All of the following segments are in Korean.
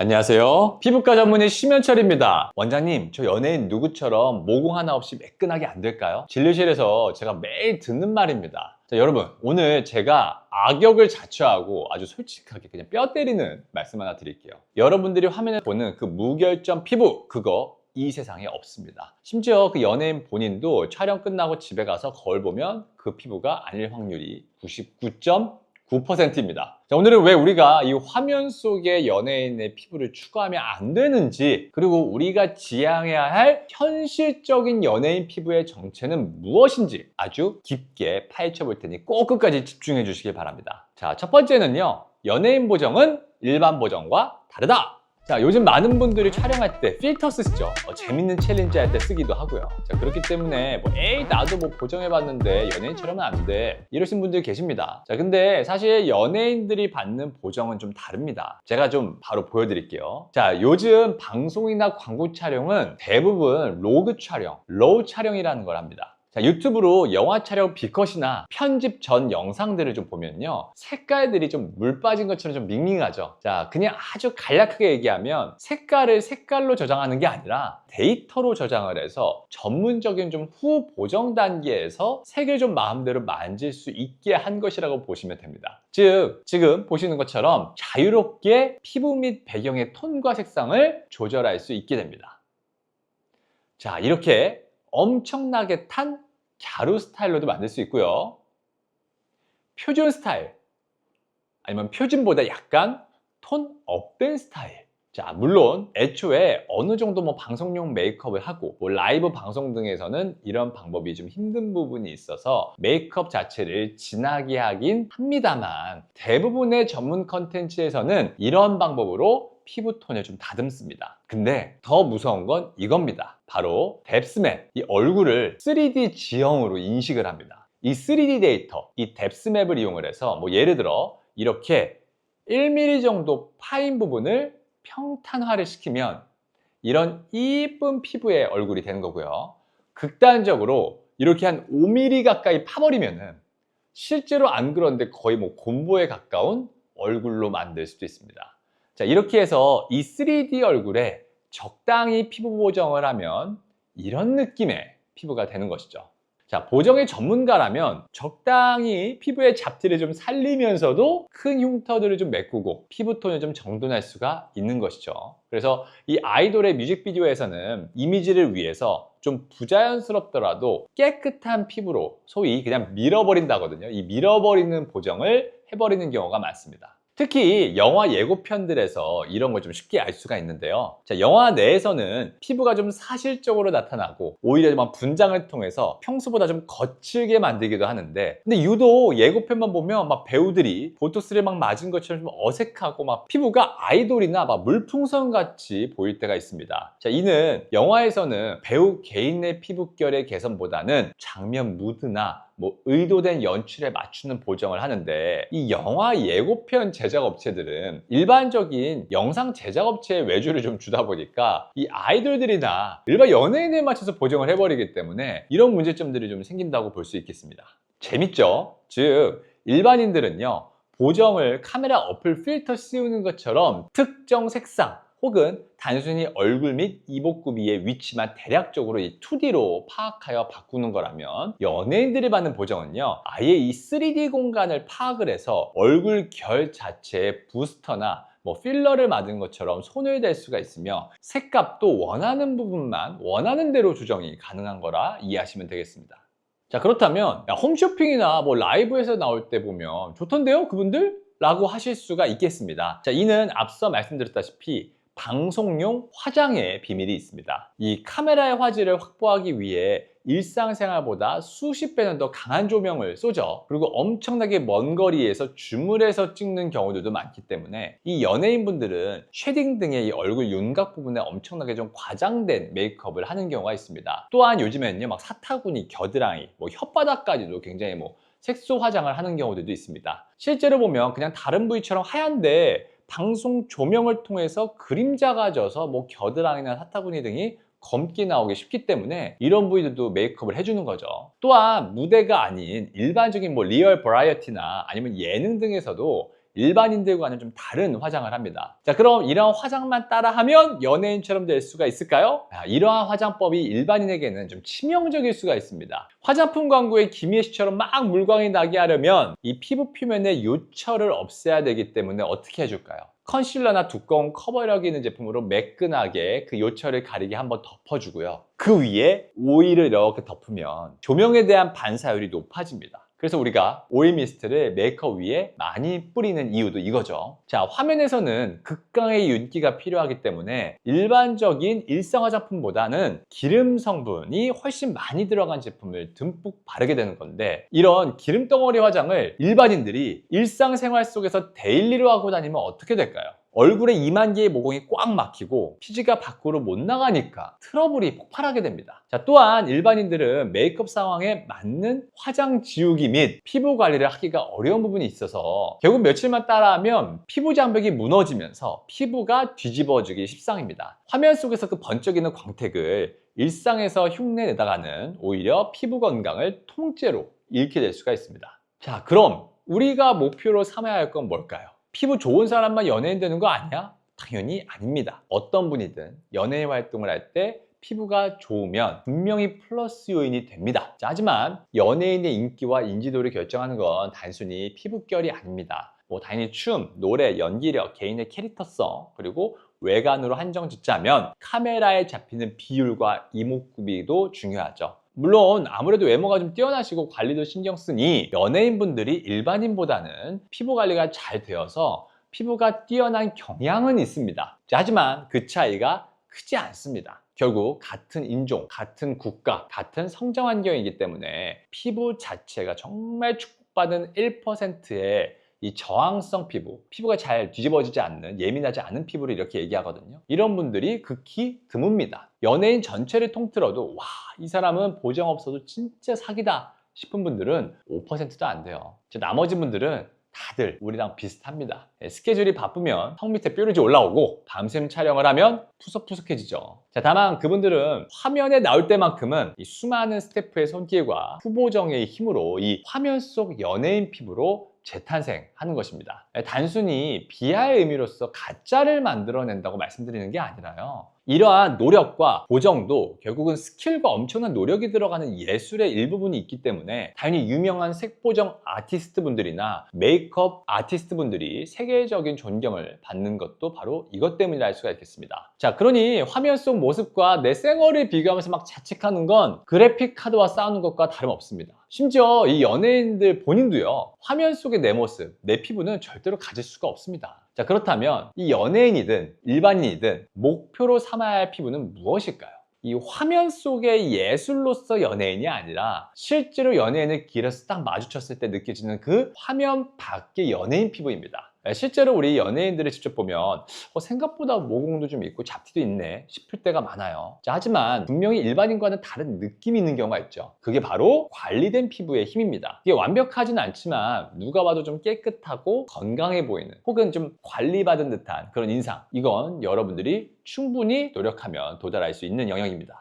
안녕하세요. 피부과 전문의 심현철입니다. 원장님, 저 연예인 누구처럼 모공 하나 없이 매끈하게 안 될까요? 진료실에서 제가 매일 듣는 말입니다. 자, 여러분, 오늘 제가 악역을 자처하고 아주 솔직하게 그냥 뼈 때리는 말씀 하나 드릴게요. 여러분들이 화면에 보는 그 무결점 피부, 그거 이 세상에 없습니다. 심지어 그 연예인 본인도 촬영 끝나고 집에 가서 거울 보면 그 피부가 아닐 확률이 99.9%입니다. 자, 오늘은 왜 우리가 이 화면 속의 연예인의 피부를 추구하면 안 되는지, 그리고 우리가 지향해야 할 현실적인 연예인 피부의 정체는 무엇인지 아주 깊게 파헤쳐 볼 테니 꼭 끝까지 집중해 주시기 바랍니다. 자, 첫 번째는요, 연예인 보정은 일반 보정과 다르다. 자, 요즘 많은 분들이 촬영할 때 필터 쓰시죠. 재밌는 챌린지 할 때 쓰기도 하고요. 자, 그렇기 때문에 에이 나도 보정해봤는데 연예인처럼은 안 돼, 이러신 분들 계십니다. 자, 근데 사실 연예인들이 받는 보정은 좀 다릅니다. 제가 좀 바로 보여드릴게요. 자, 요즘 방송이나 광고 촬영은 대부분 로그 촬영, 로우 촬영이라는 걸 합니다. 자, 유튜브로 영화 촬영 비컷이나 편집 전 영상들을 좀 보면요, 색깔들이 좀 물 빠진 것처럼 좀 밍밍하죠. 자, 그냥 아주 간략하게 얘기하면 색깔을 색깔로 저장하는 게 아니라 데이터로 저장을 해서 전문적인 좀 후 보정 단계에서 색을 좀 마음대로 만질 수 있게 한 것이라고 보시면 됩니다. 즉, 지금 보시는 것처럼 자유롭게 피부 및 배경의 톤과 색상을 조절할 수 있게 됩니다. 자, 이렇게 엄청나게 탄 갸루 스타일로도 만들 수 있고요, 표준 스타일, 아니면 표준보다 약간 톤 업된 스타일. 자, 물론 애초에 어느 정도 방송용 메이크업을 하고 라이브 방송 등에서는 이런 방법이 좀 힘든 부분이 있어서 메이크업 자체를 진하게 하긴 합니다만, 대부분의 전문 컨텐츠에서는 이런 방법으로 피부톤을 좀 다듬습니다. 근데 더 무서운 건 이겁니다. 바로 뎁스맵, 이 얼굴을 3D 지형으로 인식을 합니다. 이 3D 데이터, 이 뎁스맵을 이용을 해서 예를 들어 이렇게 1mm 정도 파인 부분을 평탄화를 시키면 이런 이쁜 피부의 얼굴이 되는 거고요, 극단적으로 이렇게 한 5mm 가까이 파버리면은 실제로 안 그런데 거의 곰보에 가까운 얼굴로 만들 수도 있습니다. 자, 이렇게 해서 이 3D 얼굴에 적당히 피부 보정을 하면 이런 느낌의 피부가 되는 것이죠. 자, 보정의 전문가라면 적당히 피부의 잡티를 좀 살리면서도 큰 흉터들을 좀 메꾸고 피부톤을 좀 정돈할 수가 있는 것이죠. 그래서 이 아이돌의 뮤직비디오에서는 이미지를 위해서 좀 부자연스럽더라도 깨끗한 피부로 소위 그냥 밀어버린다거든요. 이 밀어버리는 보정을 해버리는 경우가 많습니다. 특히 영화 예고편들에서 이런 걸 좀 쉽게 알 수가 있는데요. 자, 영화 내에서는 피부가 좀 사실적으로 나타나고 오히려 분장을 통해서 평소보다 좀 거칠게 만들기도 하는데, 근데 유독 예고편만 보면 배우들이 보톡스를 맞은 것처럼 좀 어색하고 피부가 아이돌이나 물풍선 같이 보일 때가 있습니다. 자, 이는 영화에서는 배우 개인의 피부결의 개선보다는 장면 무드나 의도된 연출에 맞추는 보정을 하는데, 이 영화 예고편 제작업체들은 일반적인 영상 제작업체에 외주를 좀 주다 보니까 이 아이돌들이나 일반 연예인에 맞춰서 보정을 해버리기 때문에 이런 문제점들이 좀 생긴다고 볼 수 있겠습니다. 재밌죠? 즉, 일반인들은요, 보정을 카메라 어플 필터 씌우는 것처럼 특정 색상 혹은 단순히 얼굴 및 이복구 위의 위치만 대략적으로 이 2D로 파악하여 바꾸는 거라면, 연예인들이 받는 보정은요, 아예 이 3D 공간을 파악을 해서 얼굴 결 자체에 부스터나 필러를 맞은 것처럼 손을 댈 수가 있으며, 색값도 원하는 부분만 원하는 대로 조정이 가능한 거라 이해하시면 되겠습니다. 자, 그렇다면 홈쇼핑이나 라이브에서 나올 때 보면 좋던데요 그분들? 라고 하실 수가 있겠습니다. 자, 이는 앞서 말씀드렸다시피 방송용 화장의 비밀이 있습니다. 이 카메라의 화질을 확보하기 위해 일상생활보다 수십 배는 더 강한 조명을 쏘죠. 그리고 엄청나게 먼 거리에서 줌을 해서 찍는 경우들도 많기 때문에 이 연예인분들은 쉐딩 등의 이 얼굴 윤곽 부분에 엄청나게 좀 과장된 메이크업을 하는 경우가 있습니다. 또한 요즘에는요, 사타구니, 겨드랑이, 혓바닥까지도 굉장히 색소 화장을 하는 경우들도 있습니다. 실제로 보면 그냥 다른 부위처럼 하얀데 방송 조명을 통해서 그림자가 져서 겨드랑이나 사타구니 등이 검게 나오기 쉽기 때문에 이런 부위들도 메이크업을 해주는 거죠. 또한 무대가 아닌 일반적인 리얼 버라이어티나 아니면 예능 등에서도 일반인들과는 좀 다른 화장을 합니다. 자, 그럼 이런 화장만 따라하면 연예인처럼 될 수가 있을까요? 이러한 화장법이 일반인에게는 좀 치명적일 수가 있습니다. 화장품 광고의 김희애 씨처럼 막 물광이 나게 하려면 이 피부 표면의 요철을 없애야 되기 때문에 어떻게 해줄까요? 컨실러나 두꺼운 커버력 있는 제품으로 매끈하게 그 요철을 가리게 한번 덮어주고요. 그 위에 오일을 이렇게 덮으면 조명에 대한 반사율이 높아집니다. 그래서 우리가 오일 미스트를 메이크업 위에 많이 뿌리는 이유도 이거죠. 자, 화면에서는 극강의 윤기가 필요하기 때문에 일반적인 일상 화장품보다는 기름 성분이 훨씬 많이 들어간 제품을 듬뿍 바르게 되는 건데, 이런 기름 덩어리 화장을 일반인들이 일상생활 속에서 데일리로 하고 다니면 어떻게 될까요? 얼굴에 2만 개의 모공이 꽉 막히고 피지가 밖으로 못 나가니까 트러블이 폭발하게 됩니다. 자, 또한 일반인들은 메이크업 상황에 맞는 화장 지우기 및 피부 관리를 하기가 어려운 부분이 있어서 결국 며칠만 따라하면 피부 장벽이 무너지면서 피부가 뒤집어지기 십상입니다. 화면 속에서 그 번쩍이는 광택을 일상에서 흉내내다가는 오히려 피부 건강을 통째로 잃게 될 수가 있습니다. 자, 그럼 우리가 목표로 삼아야 할 건 뭘까요? 피부 좋은 사람만 연예인 되는 거 아니야? 당연히 아닙니다. 어떤 분이든 연예인 활동을 할 때 피부가 좋으면 분명히 플러스 요인이 됩니다. 자, 하지만 연예인의 인기와 인지도를 결정하는 건 단순히 피부결이 아닙니다. 당연히 춤, 노래, 연기력, 개인의 캐릭터성, 그리고 외관으로 한정 짓자면 카메라에 잡히는 비율과 이목구비도 중요하죠. 물론 아무래도 외모가 좀 뛰어나시고 관리도 신경 쓰니 연예인분들이 일반인보다는 피부 관리가 잘 되어서 피부가 뛰어난 경향은 있습니다. 하지만 그 차이가 크지 않습니다. 결국 같은 인종, 같은 국가, 같은 성장 환경이기 때문에 피부 자체가 정말 축복받은 1%의 이 저항성 피부, 피부가 잘 뒤집어지지 않는, 예민하지 않은 피부를 이렇게 얘기하거든요. 이런 분들이 극히 드뭅니다. 연예인 전체를 통틀어도 와, 이 사람은 보정 없어도 진짜 사기다 싶은 분들은 5%도 안 돼요. 나머지 분들은 다들 우리랑 비슷합니다. 스케줄이 바쁘면 턱 밑에 뾰루지 올라오고 밤샘 촬영을 하면 푸석푸석해지죠. 자, 다만 그분들은 화면에 나올 때만큼은 이 수많은 스태프의 손길과 후보정의 힘으로 이 화면 속 연예인 피부로 재탄생하는 것입니다. 단순히 비하의 의미로서 가짜를 만들어낸다고 말씀드리는 게 아니라요. 이러한 노력과 보정도 결국은 스킬과 엄청난 노력이 들어가는 예술의 일부분이 있기 때문에 당연히 유명한 색보정 아티스트 분들이나 메이크업 아티스트 분들이 세계적인 존경을 받는 것도 바로 이것 때문이라 할 수가 있겠습니다. 자, 그러니 화면 속 모습과 내 쌩얼을 비교하면서 막 자책하는 건 그래픽 카드와 싸우는 것과 다름없습니다. 심지어 이 연예인들 본인도요, 화면 속의 내 모습, 내 피부는 절대로 가질 수가 없습니다. 자, 그렇다면 이 연예인이든 일반인이든 목표로 삼아야 할 피부는 무엇일까요? 이 화면 속의 예술로서 연예인이 아니라 실제로 연예인을 길에서 딱 마주쳤을 때 느껴지는 그 화면 밖의 연예인 피부입니다. 실제로 우리 연예인들을 직접 보면 생각보다 모공도 좀 있고 잡티도 있네 싶을 때가 많아요. 자, 하지만 분명히 일반인과는 다른 느낌이 있는 경우가 있죠. 그게 바로 관리된 피부의 힘입니다. 이게 완벽하진 않지만 누가 봐도 좀 깨끗하고 건강해 보이는, 혹은 좀 관리받은 듯한 그런 인상, 이건 여러분들이 충분히 노력하면 도달할 수 있는 영역입니다.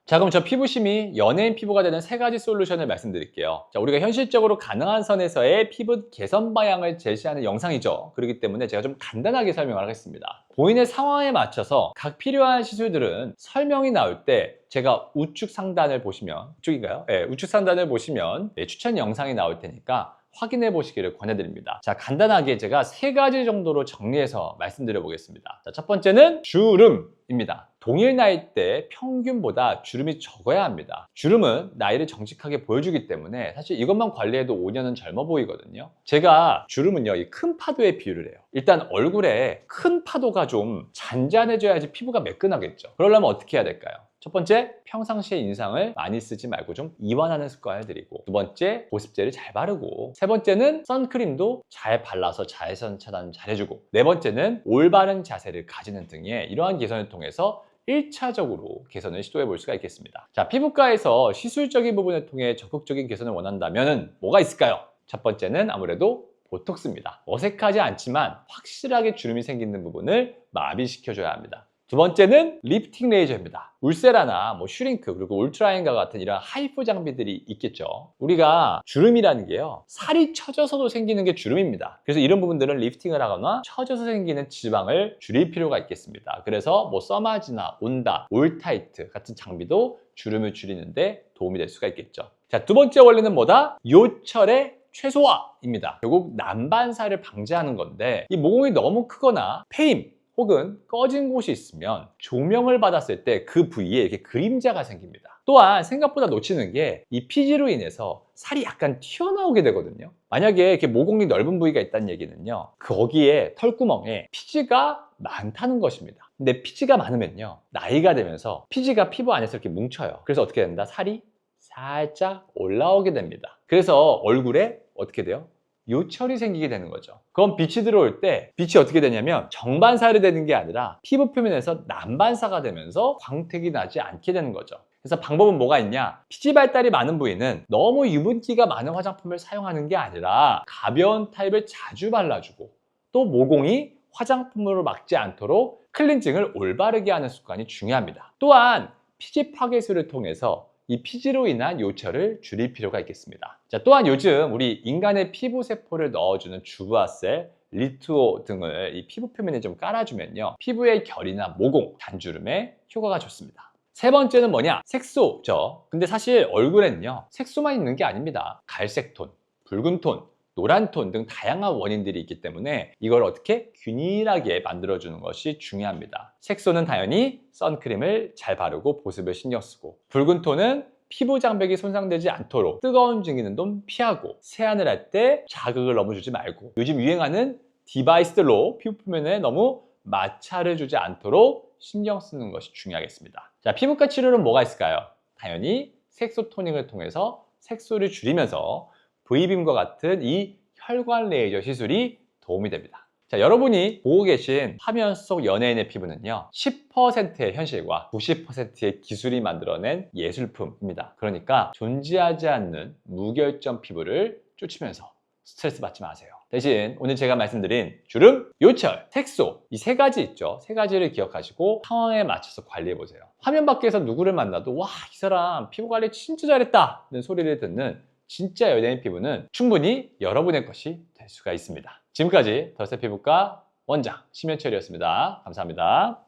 자, 그럼 저 피부심이 연예인 피부가 되는 3가지 솔루션을 말씀드릴게요. 자, 우리가 현실적으로 가능한 선에서의 피부 개선 방향을 제시하는 영상이죠. 그렇기 때문에 제가 좀 간단하게 설명을 하겠습니다. 본인의 상황에 맞춰서 각 필요한 시술들은 설명이 나올 때 제가 우측 상단을 보시면, 이쪽인가요? 네, 우측 상단을 보시면 추천 영상이 나올 테니까 확인해 보시기를 권해드립니다. 자, 간단하게 제가 3가지 정도로 정리해서 말씀드려 보겠습니다. 자, 첫 번째는 주름입니다. 동일 나이 때 평균보다 주름이 적어야 합니다. 주름은 나이를 정직하게 보여주기 때문에 사실 이것만 관리해도 5년은 젊어 보이거든요. 제가 주름은요, 이 큰 파도에 비유를 해요. 일단 얼굴에 큰 파도가 좀 잔잔해져야지 피부가 매끈하겠죠. 그러려면 어떻게 해야 될까요? 첫 번째, 평상시에 인상을 많이 쓰지 말고 좀 이완하는 습관을 들이고, 두 번째, 보습제를 잘 바르고, 세 번째는 선크림도 잘 발라서 자외선 차단 잘 해주고, 네 번째는 올바른 자세를 가지는 등의 이러한 개선을 통해서 1차적으로 개선을 시도해 볼 수가 있겠습니다. 자, 피부과에서 시술적인 부분을 통해 적극적인 개선을 원한다면 뭐가 있을까요? 첫 번째는 아무래도 보톡스입니다. 어색하지 않지만 확실하게 주름이 생기는 부분을 마비시켜줘야 합니다. 두 번째는 리프팅 레이저입니다. 울세라나 뭐 슈링크 그리고 울트라인과 같은 이런 하이프 장비들이 있겠죠. 우리가 주름이라는 게요, 살이 처져서도 생기는 게 주름입니다. 그래서 이런 부분들은 리프팅을 하거나 처져서 생기는 지방을 줄일 필요가 있겠습니다. 그래서 뭐 써마지나 온다, 올타이트 같은 장비도 주름을 줄이는데 도움이 될 수가 있겠죠. 자, 두 번째 원리는 뭐다? 요철의 최소화입니다. 결국 난반사를 방지하는 건데, 이 모공이 너무 크거나 패임 혹은 꺼진 곳이 있으면 조명을 받았을 때 그 부위에 이렇게 그림자가 생깁니다. 또한 생각보다 놓치는 게 이 피지로 인해서 살이 약간 튀어나오게 되거든요. 만약에 이렇게 모공이 넓은 부위가 있다는 얘기는요, 거기에 털구멍에 피지가 많다는 것입니다. 근데 피지가 많으면요, 나이가 되면서 피지가 피부 안에서 이렇게 뭉쳐요. 그래서 어떻게 된다? 살이 살짝 올라오게 됩니다. 그래서 얼굴에 어떻게 돼요? 요철이 생기게 되는 거죠. 그럼 빛이 들어올 때 빛이 어떻게 되냐면 정반사를 되는 게 아니라 피부 표면에서 난반사가 되면서 광택이 나지 않게 되는 거죠. 그래서 방법은 뭐가 있냐? 피지 발달이 많은 부위는 너무 유분기가 많은 화장품을 사용하는 게 아니라 가벼운 타입을 자주 발라주고, 또 모공이 화장품으로 막지 않도록 클렌징을 올바르게 하는 습관이 중요합니다. 또한 피지 파괴술을 통해서 이 피지로 인한 요철을 줄일 필요가 있겠습니다. 자, 또한 요즘 우리 인간의 피부 세포를 넣어주는 주부아셀, 리투오 등을 이 피부 표면에 좀 깔아주면요, 피부의 결이나 모공, 단주름에 효과가 좋습니다. 세 번째는 뭐냐? 색소죠. 근데 사실 얼굴에는요, 색소만 있는 게 아닙니다. 갈색 톤, 붉은 톤, 노란 톤 등 다양한 원인들이 있기 때문에 이걸 어떻게 균일하게 만들어주는 것이 중요합니다. 색소는 당연히 선크림을 잘 바르고 보습을 신경 쓰고, 붉은 톤은 피부 장벽이 손상되지 않도록 뜨거운 증기는 좀 피하고, 세안을 할 때 자극을 너무 주지 말고, 요즘 유행하는 디바이스들로 피부 표면에 너무 마찰을 주지 않도록 신경 쓰는 것이 중요하겠습니다. 자, 피부과 치료는 뭐가 있을까요? 당연히 색소 토닝을 통해서 색소를 줄이면서 V빔과 같은 이 혈관 레이저 시술이 도움이 됩니다. 자, 여러분이 보고 계신 화면 속 연예인의 피부는요, 10%의 현실과 90%의 기술이 만들어낸 예술품입니다. 그러니까 존재하지 않는 무결점 피부를 쫓으면서 스트레스 받지 마세요. 대신 오늘 제가 말씀드린 주름, 요철, 색소, 이 세 가지 있죠. 세 가지를 기억하시고 상황에 맞춰서 관리해 보세요. 화면 밖에서 누구를 만나도 와, 이 사람 피부 관리 진짜 잘했다 는 소리를 듣는 진짜 연예인 피부는 충분히 여러분의 것이 될 수가 있습니다. 지금까지 덜세 피부과 원장 심현철이었습니다. 감사합니다.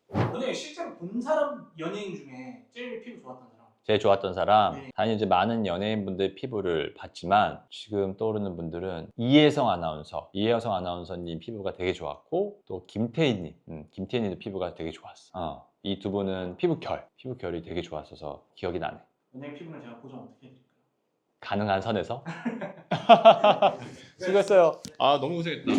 원장님 실제로 본 사람 연예인 중에 제일 피부 좋았던 사람? 제일 좋았던 사람, 네. 당연히 이제 많은 연예인분들 피부를 봤지만 지금 떠오르는 분들은 이혜성 아나운서님 피부가 되게 좋았고, 또 김태희님, 김태희님도 피부가 되게 좋았어. 이 두 분은 피부 결이 되게 좋았어서 기억이 나네. 원장님 피부는 제가 보정 어떻게 해드릴까요? 가능한 선에서. 수고했어요. 아, 너무 고생했다.